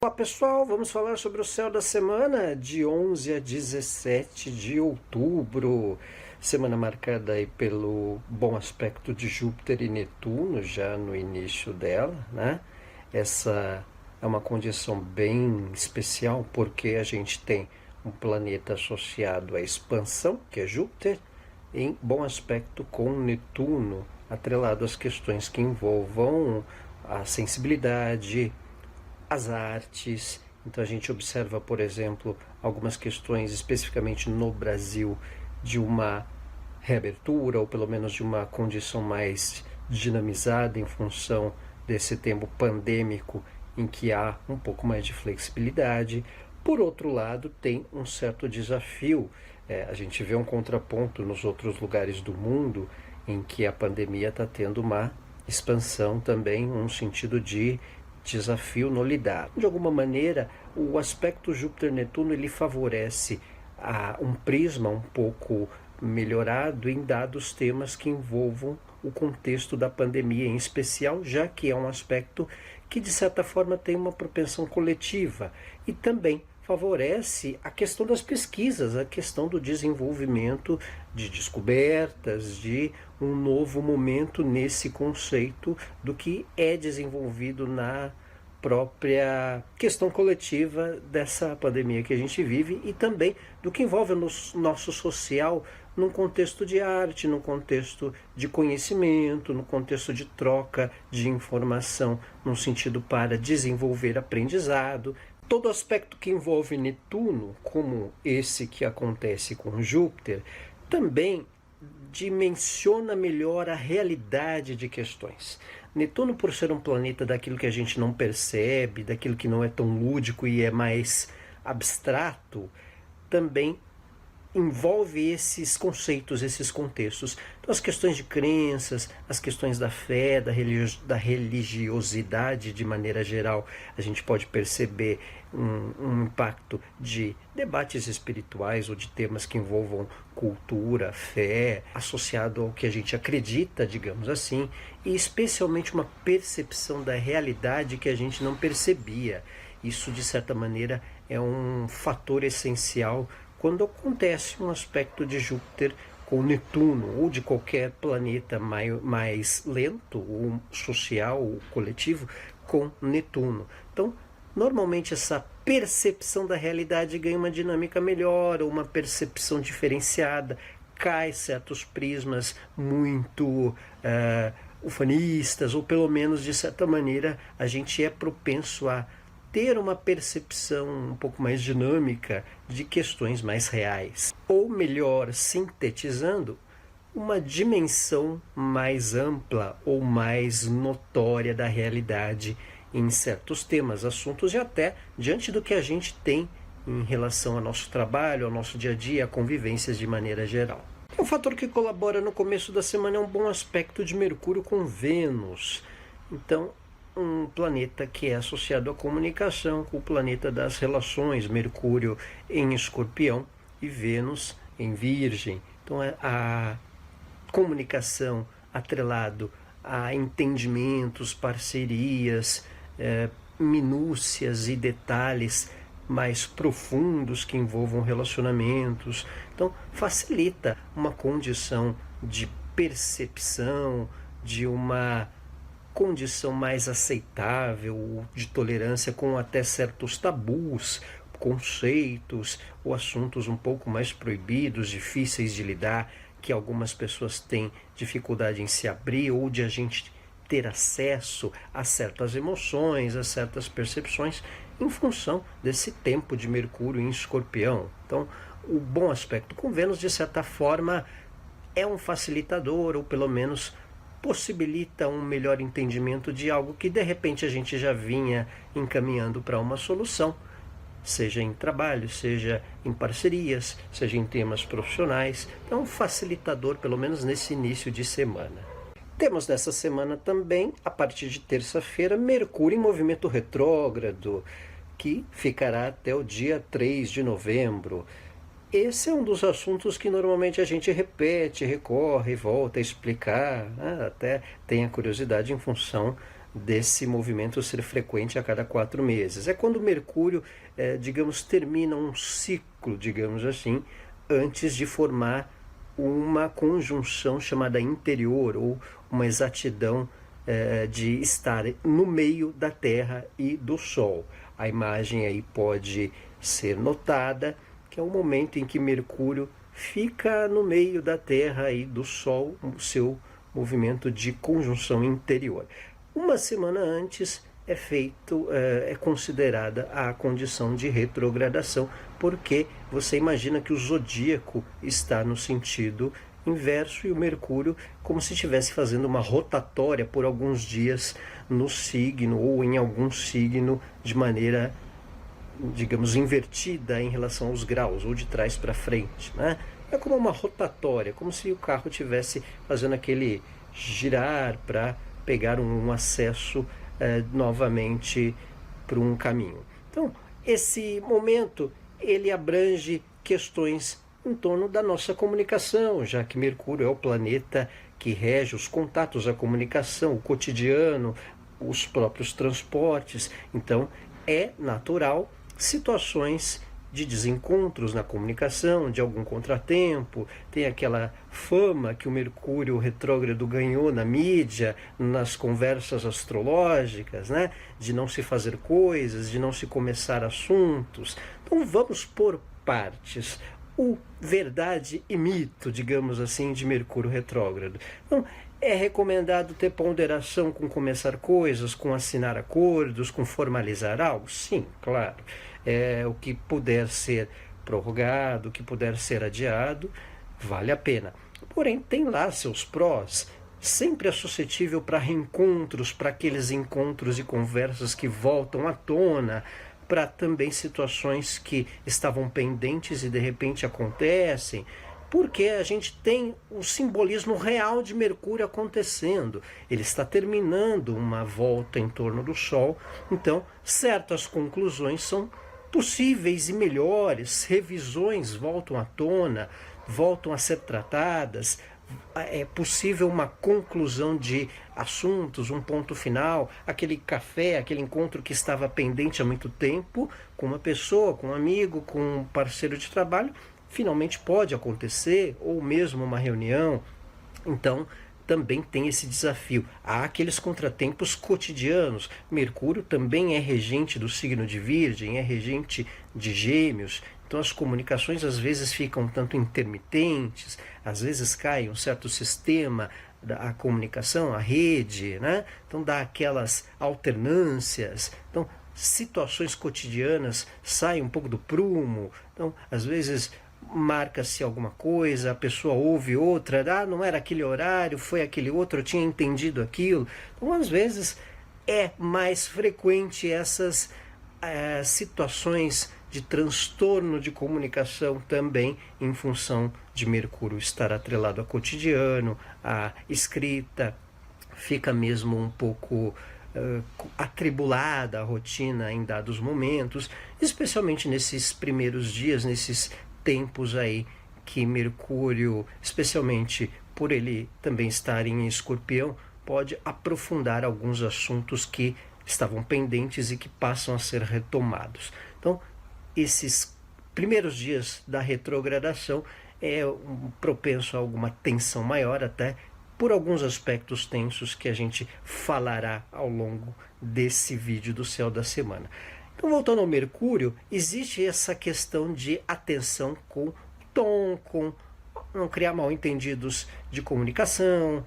Olá pessoal, vamos falar sobre o céu da semana de 11 a 17 de outubro. Semana marcada aí pelo bom aspecto de Júpiter e Netuno já no início dela, né? Essa é uma condição bem especial porque a gente tem um planeta associado à expansão, que é Júpiter, em bom aspecto com Netuno, atrelado às questões que envolvam a sensibilidade, as artes. Então a gente observa, por exemplo, algumas questões especificamente no Brasil de uma reabertura ou pelo menos de uma condição mais dinamizada em função desse tempo pandêmico em que há um pouco mais de flexibilidade. Por outro lado, tem um certo desafio. A gente vê um contraponto nos outros lugares do mundo em que a pandemia está tendo uma expansão também, um sentido de desafio no lidar. De alguma maneira, o aspecto Júpiter-Netuno ele favorece um prisma um pouco melhorado em dados temas que envolvam o contexto da pandemia em especial, já que é um aspecto que de certa forma tem uma propensão coletiva e também favorece a questão das pesquisas, a questão do desenvolvimento de descobertas, de um novo momento nesse conceito do que é desenvolvido na própria questão coletiva dessa pandemia que a gente vive e também do que envolve o nosso social num contexto de arte, num contexto de conhecimento, no contexto de troca de informação, num sentido para desenvolver aprendizado. Todo aspecto que envolve Netuno, como esse que acontece com Júpiter, também dimensiona melhor a realidade de questões. Netuno, por ser um planeta daquilo que a gente não percebe, daquilo que não é tão lúdico e é mais abstrato, também envolve esses conceitos, esses contextos. Então as questões de crenças, as questões da fé, da religiosidade de maneira geral, a gente pode perceber um impacto de debates espirituais ou de temas que envolvam cultura, fé, associado ao que a gente acredita, digamos assim, e especialmente uma percepção da realidade que a gente não percebia. Isso, de certa maneira, é um fator essencial quando acontece um aspecto de Júpiter com Netuno, ou de qualquer planeta mais lento, ou social, ou coletivo, com Netuno. Então, normalmente essa percepção da realidade ganha uma dinâmica melhor, ou uma percepção diferenciada, cai certos prismas muito ufanistas, ou pelo menos, de certa maneira, a gente é propenso a ter uma percepção um pouco mais dinâmica de questões mais reais. Ou melhor, sintetizando, uma dimensão mais ampla ou mais notória da realidade em certos temas, assuntos e até diante do que a gente tem em relação ao nosso trabalho, ao nosso dia a dia, a convivências de maneira geral. Um fator que colabora no começo da semana é um bom aspecto de Mercúrio com Vênus. Então, um planeta que é associado à comunicação com o planeta das relações, Mercúrio em Escorpião e Vênus em Virgem. Então a comunicação atrelado a entendimentos, parcerias, minúcias e detalhes mais profundos que envolvam relacionamentos. Então facilita uma condição de percepção, de uma condição mais aceitável, de tolerância com até certos tabus, conceitos ou assuntos um pouco mais proibidos, difíceis de lidar, que algumas pessoas têm dificuldade em se abrir ou de a gente ter acesso a certas emoções, a certas percepções em função desse tempo de Mercúrio em Escorpião. Então, o bom aspecto com Vênus, de certa forma, é um facilitador ou pelo menos possibilita um melhor entendimento de algo que de repente a gente já vinha encaminhando para uma solução, seja em trabalho, seja em parcerias, seja em temas profissionais. É um facilitador, pelo menos nesse início de semana. Temos nessa semana também, a partir de terça-feira, Mercúrio em movimento retrógrado, que ficará até o dia 3 de novembro. Esse é um dos assuntos que normalmente a gente repete, recorre, volta a explicar, né? Até tem a curiosidade em função desse movimento ser frequente a cada 4 meses. É quando o Mercúrio, digamos, termina um ciclo, digamos assim, antes de formar uma conjunção chamada interior, ou uma exatidão de estar no meio da Terra e do Sol. A imagem aí pode ser notada, que é o momento em que Mercúrio fica no meio da Terra e do Sol, o seu movimento de conjunção interior. Uma semana antes é considerada a condição de retrogradação, porque você imagina que o zodíaco está no sentido inverso e o Mercúrio como se estivesse fazendo uma rotatória por alguns dias no signo ou em algum signo de maneira, digamos, invertida em relação aos graus, ou de trás para frente, né? É como uma rotatória, como se o carro estivesse fazendo aquele girar para pegar um acesso novamente para um caminho. Então, esse momento, ele abrange questões em torno da nossa comunicação, já que Mercúrio é o planeta que rege os contatos, a comunicação, o cotidiano, os próprios transportes. Então, é natural situações de desencontros na comunicação, de algum contratempo. Tem aquela fama que o Mercúrio retrógrado ganhou na mídia, nas conversas astrológicas, né? De não se fazer coisas, de não se começar assuntos. Então vamos por partes. O verdade e mito, digamos assim, de Mercúrio retrógrado. Então, é recomendado ter ponderação com começar coisas, com assinar acordos, com formalizar algo? Sim, claro. O que puder ser prorrogado, o que puder ser adiado, vale a pena. Porém, tem lá seus prós. Sempre é suscetível para reencontros, para aqueles encontros e conversas que voltam à tona, para também situações que estavam pendentes e de repente acontecem, porque a gente tem o simbolismo real de Mercúrio acontecendo. Ele está terminando uma volta em torno do Sol, então certas conclusões são possíveis e melhores, revisões voltam à tona, voltam a ser tratadas, é possível uma conclusão de assuntos, um ponto final, aquele café, aquele encontro que estava pendente há muito tempo com uma pessoa, com um amigo, com um parceiro de trabalho, finalmente pode acontecer, ou mesmo uma reunião. Então, também tem esse desafio. Há aqueles contratempos cotidianos. Mercúrio também é regente do signo de Virgem, é regente de Gêmeos. Então as comunicações às vezes ficam um tanto intermitentes, às vezes cai um certo sistema da comunicação, a rede, né? Então dá aquelas alternâncias. Então situações cotidianas saem um pouco do prumo. Então às vezes marca-se alguma coisa, a pessoa ouve outra, não era aquele horário, foi aquele outro, eu tinha entendido aquilo. Então às vezes é mais frequente essas situações de transtorno de comunicação também em função de Mercúrio estar atrelado ao cotidiano, à escrita, fica mesmo um pouco atribulada a rotina em dados momentos, especialmente nesses primeiros dias, nesses tempos aí que Mercúrio, especialmente por ele também estar em Escorpião, pode aprofundar alguns assuntos que estavam pendentes e que passam a ser retomados. Então, esses primeiros dias da retrogradação é propenso a alguma tensão maior, até por alguns aspectos tensos que a gente falará ao longo desse vídeo do Céu da Semana. Então, voltando ao Mercúrio, existe essa questão de atenção com o tom, com não criar mal-entendidos de comunicação,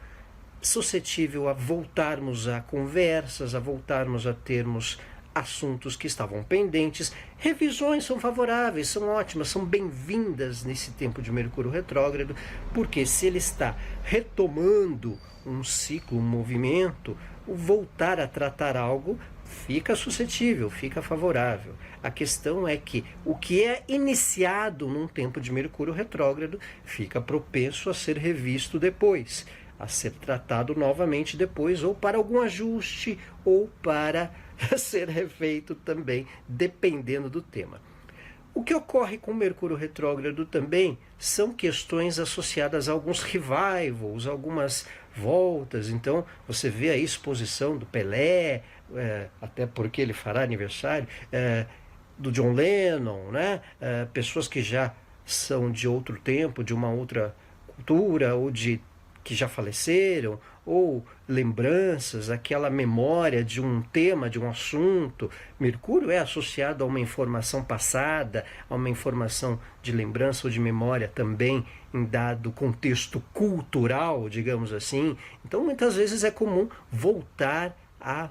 suscetível a voltarmos a conversas, a voltarmos a termos assuntos que estavam pendentes. Revisões são favoráveis, são ótimas, são bem-vindas nesse tempo de Mercúrio retrógrado, porque se ele está retomando um ciclo, um movimento, o voltar a tratar algo fica suscetível, fica favorável. A questão é que o que é iniciado num tempo de Mercúrio retrógrado fica propenso a ser revisto depois, a ser tratado novamente depois, ou para algum ajuste, ou para ser refeito também, dependendo do tema. O que ocorre com Mercúrio retrógrado também são questões associadas a alguns revivals, algumas voltas. Então você vê a exposição do Pelé, até porque ele fará aniversário, do John Lennon, né? Pessoas que já são de outro tempo, de uma outra cultura, ou que já faleceram, ou lembranças, aquela memória de um tema, de um assunto. Mercúrio é associado a uma informação passada, a uma informação de lembrança ou de memória também em dado contexto cultural, digamos assim. Então muitas vezes é comum voltar a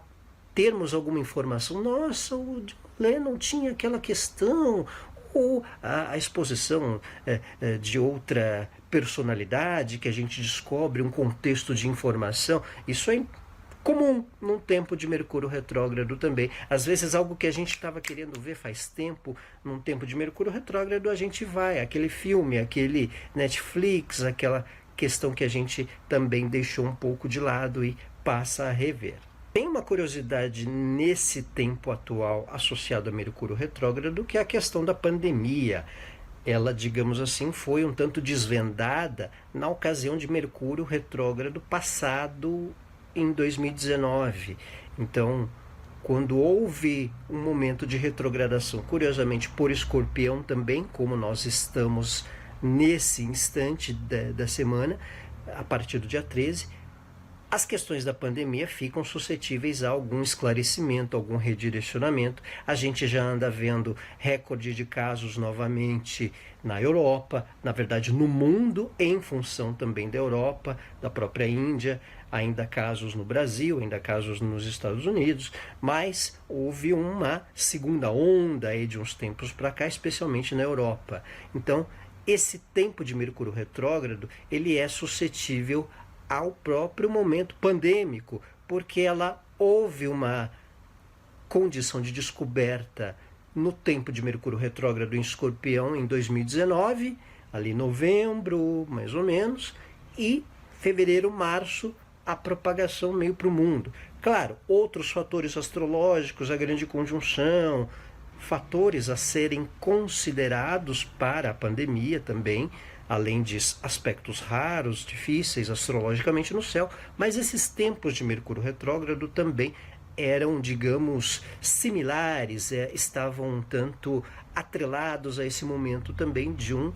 termos alguma informação. Nossa, o John Lennon tinha aquela questão, ou a exposição de outra personalidade que a gente descobre um contexto de informação. Isso é comum num tempo de Mercúrio retrógrado também. Às vezes algo que a gente estava querendo ver faz tempo, num tempo de Mercúrio retrógrado a gente vai, aquele filme, aquele Netflix, aquela questão que a gente também deixou um pouco de lado e passa a rever. Tem uma curiosidade nesse tempo atual associado a Mercúrio retrógrado, que é a questão da pandemia. Ela, digamos assim, foi um tanto desvendada na ocasião de Mercúrio retrógrado passado em 2019. Então, quando houve um momento de retrogradação, curiosamente por Escorpião também, como nós estamos nesse instante da semana, a partir do dia 13, as questões da pandemia ficam suscetíveis a algum esclarecimento, algum redirecionamento. A gente já anda vendo recorde de casos novamente na Europa, na verdade no mundo, em função também da Europa, da própria Índia, ainda casos no Brasil, ainda casos nos Estados Unidos, mas houve uma segunda onda aí de uns tempos para cá, especialmente na Europa. Então, esse tempo de Mercúrio retrógrado, ele é suscetível ao próprio momento pandêmico, porque houve uma condição de descoberta no tempo de Mercúrio retrógrado em Escorpião em 2019, ali novembro, mais ou menos, e fevereiro, março, a propagação meio para o mundo. Claro, outros fatores astrológicos, a grande conjunção, fatores a serem considerados para a pandemia também, além de aspectos raros, difíceis astrologicamente no céu, mas esses tempos de Mercúrio retrógrado também eram, digamos, similares, estavam um tanto atrelados a esse momento também de um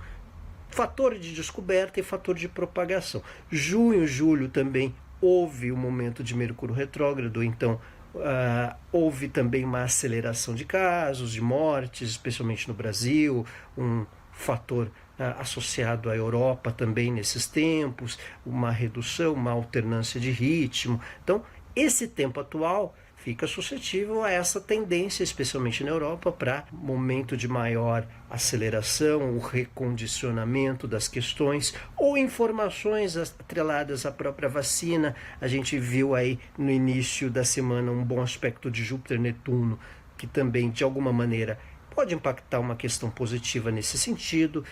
fator de descoberta e fator de propagação. Junho, julho também houve um momento de Mercúrio retrógrado, então houve também uma aceleração de casos, de mortes, especialmente no Brasil, um fator associado à Europa também nesses tempos, uma redução, uma alternância de ritmo. Então, esse tempo atual fica suscetível a essa tendência, especialmente na Europa, para momento de maior aceleração, o recondicionamento das questões ou informações atreladas à própria vacina. A gente viu aí no início da semana um bom aspecto de Júpiter e Netuno, que também, de alguma maneira, pode impactar uma questão positiva nesse sentido,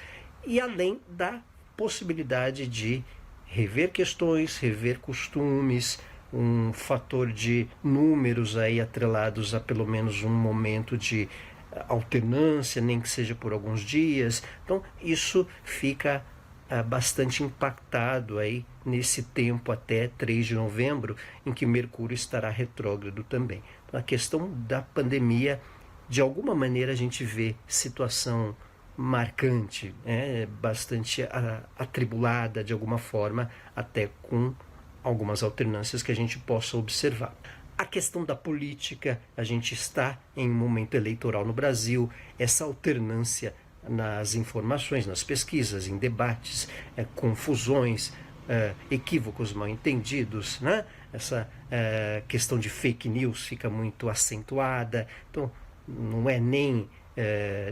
e além da possibilidade de rever questões, rever costumes, um fator de números aí atrelados a pelo menos um momento de alternância, nem que seja por alguns dias. Então isso fica bastante impactado aí nesse tempo até 3 de novembro, em que Mercúrio estará retrógrado também. Então, a questão da pandemia, de alguma maneira a gente vê situação marcante, bastante atribulada de alguma forma, até com algumas alternâncias que a gente possa observar. A questão da política, a gente está em um momento eleitoral no Brasil, essa alternância nas informações, nas pesquisas, em debates, confusões, equívocos mal entendidos, né? Essa questão de fake news fica muito acentuada, então não é nem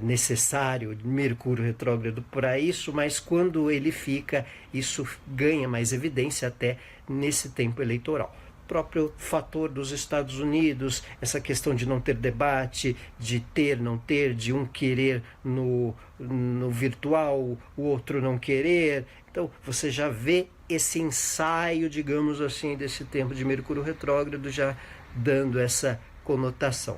necessário Mercúrio retrógrado para isso, mas quando ele fica, isso ganha mais evidência até nesse tempo eleitoral. O próprio fator dos Estados Unidos, essa questão de não ter debate, de ter, não ter, de um querer no virtual, o outro não querer. Então você já vê esse ensaio, digamos assim, desse tempo de Mercúrio retrógrado já dando essa conotação.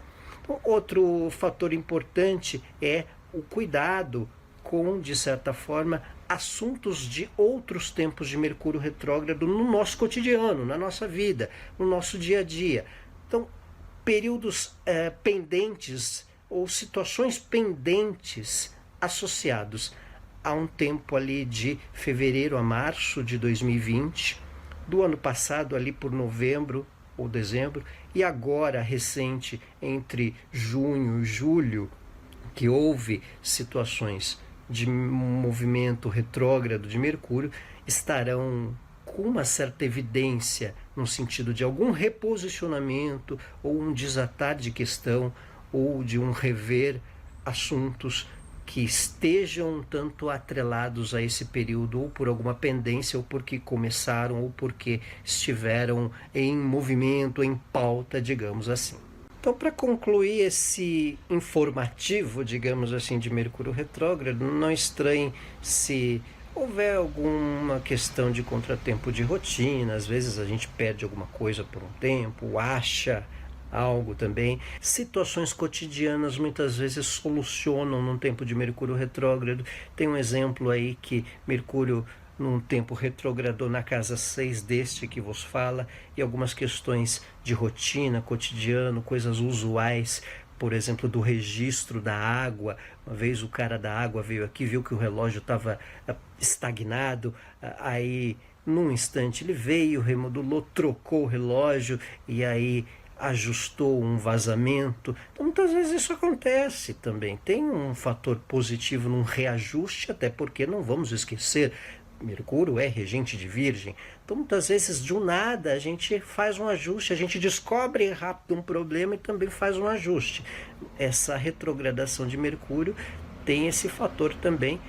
Outro fator importante é o cuidado com, de certa forma, assuntos de outros tempos de Mercúrio retrógrado no nosso cotidiano, na nossa vida, no nosso dia a dia. Então, períodos pendentes ou situações pendentes associados a um tempo ali de fevereiro a março de 2020, do ano passado ali por novembro ou dezembro, e agora recente entre junho e julho, que houve situações de movimento retrógrado de Mercúrio, estarão com uma certa evidência no sentido de algum reposicionamento ou um desatar de questão ou de um rever assuntos que estejam um tanto atrelados a esse período, ou por alguma pendência, ou porque começaram, ou porque estiveram em movimento, em pauta, digamos assim. Então, para concluir esse informativo, digamos assim, de Mercúrio retrógrado, não estranhe se houver alguma questão de contratempo de rotina. Às vezes a gente perde alguma coisa por um tempo, acha algo também. Situações cotidianas muitas vezes solucionam num tempo de Mercúrio retrógrado. Tem um exemplo aí que Mercúrio num tempo retrogradou na casa 6 deste que vos fala, e algumas questões de rotina, cotidiano, coisas usuais, por exemplo, do registro da água. Uma vez o cara da água veio aqui, viu que o relógio estava estagnado, aí num instante ele veio, remodulou, trocou o relógio e aí ajustou um vazamento. Então muitas vezes isso acontece também. Tem um fator positivo num reajuste, até porque não vamos esquecer, Mercúrio é regente de Virgem. Então muitas vezes do nada a gente faz um ajuste, a gente descobre rápido um problema e também faz um ajuste. Essa retrogradação de Mercúrio tem esse fator também.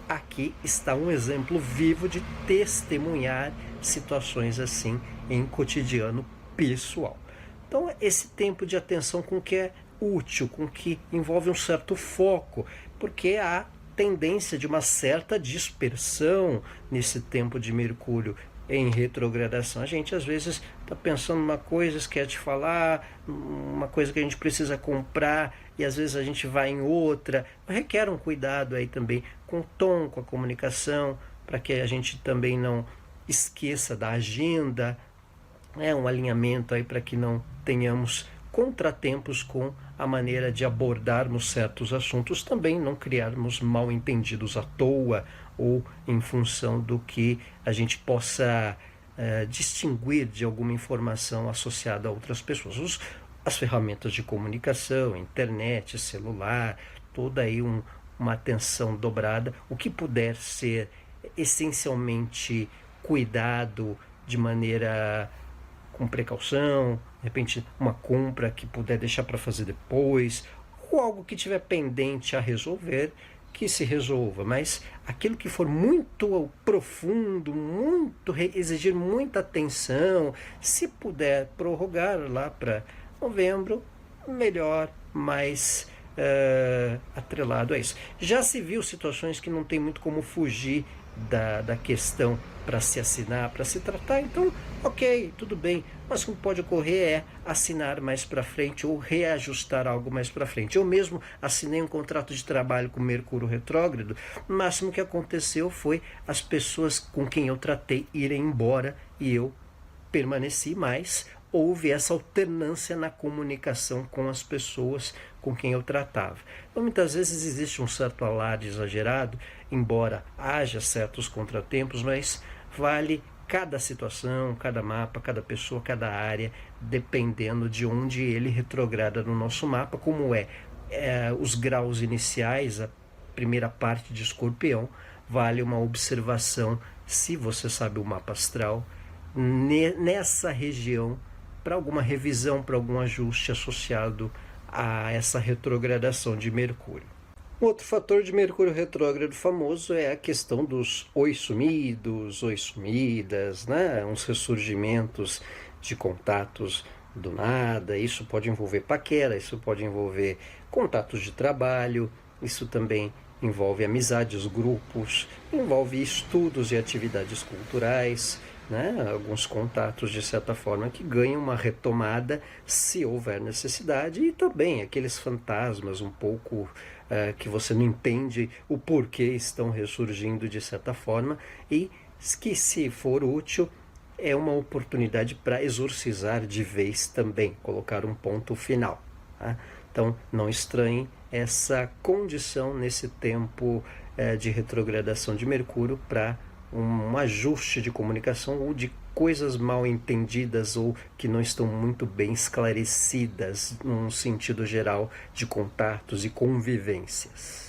Aqui está um exemplo vivo de testemunhar situações assim em cotidiano pessoal. Então, esse tempo de atenção com o que é útil, com o que envolve um certo foco, porque há tendência de uma certa dispersão nesse tempo de Mercúrio em retrogradação. A gente às vezes está pensando uma coisa, esquece de falar, uma coisa que a gente precisa comprar, e às vezes a gente vai em outra. Requer um cuidado aí também com o tom, com a comunicação, para que a gente também não esqueça da agenda, um alinhamento aí para que não tenhamos contratempos com a maneira de abordarmos certos assuntos, também não criarmos mal entendidos à toa ou em função do que a gente possa distinguir de alguma informação associada a outras pessoas. As ferramentas de comunicação, internet, celular, toda aí uma atenção dobrada, o que puder ser essencialmente cuidado de maneira com precaução, de repente uma compra que puder deixar para fazer depois, ou algo que tiver pendente a resolver, que se resolva. Mas aquilo que for muito profundo, exigir muita atenção, se puder prorrogar lá para novembro, melhor, mais atrelado a isso. Já se viu situações que não tem muito como fugir da questão para se assinar, para se tratar, então ok, tudo bem, mas o que pode ocorrer é assinar mais para frente ou reajustar algo mais para frente. Eu mesmo assinei um contrato de trabalho com Mercúrio retrógrado, o máximo que aconteceu foi as pessoas com quem eu tratei irem embora e eu permaneci, mais houve essa alternância na comunicação com as pessoas com quem eu tratava. Então, muitas vezes existe um certo alarde exagerado, embora haja certos contratempos, mas vale cada situação, cada mapa, cada pessoa, cada área, dependendo de onde ele retrograda no nosso mapa, como os graus iniciais, a primeira parte de Escorpião, vale uma observação, se você sabe o mapa astral, nessa região, para alguma revisão, para algum ajuste associado a essa retrogradação de Mercúrio. Outro fator de Mercúrio retrógrado famoso é a questão dos oi sumidos, oi sumidas, né? Uns ressurgimentos de contatos do nada. Isso pode envolver paquera, isso pode envolver contatos de trabalho, isso também envolve amizades, grupos, envolve estudos e atividades culturais, né? Alguns contatos, de certa forma, que ganham uma retomada se houver necessidade, e também aqueles fantasmas um pouco que você não entende o porquê estão ressurgindo de certa forma, e que, se for útil, é uma oportunidade para exorcizar de vez também, colocar um ponto final. Tá? Então, não estranhe essa condição nesse tempo de retrogradação de Mercúrio para um ajuste de comunicação ou de coisas mal entendidas ou que não estão muito bem esclarecidas num sentido geral de contatos e convivências.